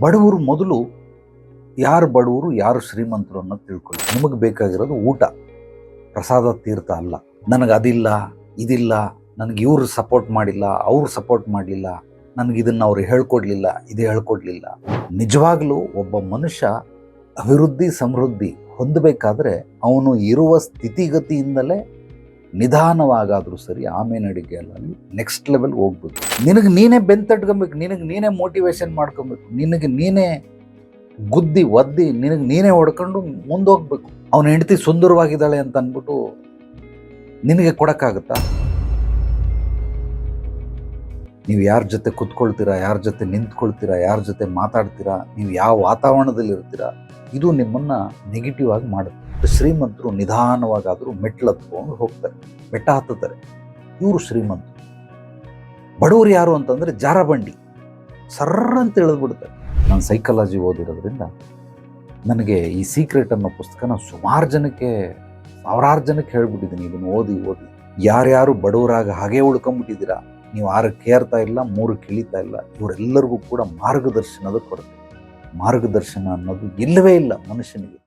ಬಡವರು ಮೊದಲು ಯಾರು ಬಡವರು ಯಾರು ಶ್ರೀಮಂತರು ಅನ್ನೋದು ತಿಳ್ಕೊಳ್ಳಿ. ನಿಮಗೆ ಬೇಕಾಗಿರೋದು ಊಟ, ಪ್ರಸಾದ, ತೀರ್ಥ ಅಲ್ಲ. ನನಗೆ ಅದಿಲ್ಲ ಇದಿಲ್ಲ, ನನಗೆ ಇವ್ರು ಸಪೋರ್ಟ್ ಮಾಡಿಲ್ಲ, ಅವ್ರು ಸಪೋರ್ಟ್ ಮಾಡಲಿಲ್ಲ, ನನಗಿದನ್ನು ಅವ್ರು ಹೇಳ್ಕೊಡ್ಲಿಲ್ಲ, ಇದು ಹೇಳ್ಕೊಡ್ಲಿಲ್ಲ. ನಿಜವಾಗ್ಲೂ ಒಬ್ಬ ಮನುಷ್ಯ ಅಭಿವೃದ್ಧಿ ಸಮೃದ್ಧಿ ಹೊಂದಬೇಕಾದ್ರೆ ಅವನು ಇರುವ ಸ್ಥಿತಿಗತಿಯಿಂದಲೇ ನಿಧಾನವಾಗಾದರೂ ಸರಿ ಆಮೇಲೆ ಅಡಿಗೆಯಲ್ಲಿ ನೆಕ್ಸ್ಟ್ ಲೆವೆಲ್ ಹೋಗ್ಬೇಕು. ನಿನಗೆ ನೀನೇ ಬೆಂತಟ್ಕೊಬೇಕು, ನಿನಗೆ ನೀನೇ ಮೋಟಿವೇಶನ್ ಮಾಡ್ಕೊಬೇಕು, ನಿನಗೆ ನೀನೇ ಗುದ್ದಿ ಒದ್ದಿ ನಿನಗೆ ನೀನೇ ಹೊಡ್ಕೊಂಡು ಮುಂದೋಗ್ಬೇಕು. ಅವನ ಹೆಂಡತಿ ಸುಂದರವಾಗಿದ್ದಾಳೆ ಅಂತ ಅಂದ್ಬಿಟ್ಟು ನಿನಗೆ ಕೊಡೋಕ್ಕಾಗುತ್ತಾ? ನೀವು ಯಾರ ಜೊತೆ ಕುತ್ಕೊಳ್ತೀರಾ, ಯಾರ ಜೊತೆ ನಿಂತ್ಕೊಳ್ತೀರಾ, ಯಾರ ಜೊತೆ ಮಾತಾಡ್ತೀರಾ, ನೀವು ಯಾವ ವಾತಾವರಣದಲ್ಲಿ ಇರ್ತೀರಾ, ಇದು ನಿಮ್ಮನ್ನು ನೆಗೆಟಿವ್ ಆಗಿ ಮಾಡುತ್ತೆ. ಶ್ರೀಮಂತರು ನಿಧಾನವಾಗಾದರೂ ಮೆಟ್ಲು ಹತ್ಕೊಂಡು ಹೋಗ್ತಾರೆ, ಬೆಟ್ಟ ಹತ್ತುತ್ತಾರೆ. ಇವರು ಶ್ರೀಮಂತರು. ಬಡವರು ಯಾರು ಅಂತಂದರೆ ಜಾರಬಂಡಿ, ಸರ್ರ ಅಂತ ಇಳಿದ್ಬಿಡ್ತಾರೆ. ನಾನು ಸೈಕಾಲಜಿ ಓದಿರೋದ್ರಿಂದ ನನಗೆ ಈ ಸೀಕ್ರೆಟ್ ಅನ್ನೋ ಪುಸ್ತಕನ ಸುಮಾರು ಜನಕ್ಕೆ, ಸಾವಿರಾರು ಜನಕ್ಕೆ ಹೇಳ್ಬಿಟ್ಟಿದ್ದೀನಿ. ಇದನ್ನು ಓದಿ ಯಾರ್ಯಾರು ಬಡವರಾಗ ಹಾಗೇ ಉಳ್ಕೊಂಬಿಟ್ಟಿದ್ದೀರಾ, ನೀವು 6ಕ್ಕೆ ಏರ್ತಾ ಇಲ್ಲ, 3ಕ್ಕೆ ಇಳಿತಾ ಇಲ್ಲ, ಇವರೆಲ್ಲರಿಗೂ ಕೂಡ ಮಾರ್ಗದರ್ಶನದ ಕೊರತೆ. ಮಾರ್ಗದರ್ಶನ ಅನ್ನೋದು ಇಲ್ಲವೇ ಇಲ್ಲ ಮನುಷ್ಯನಿಗೆ.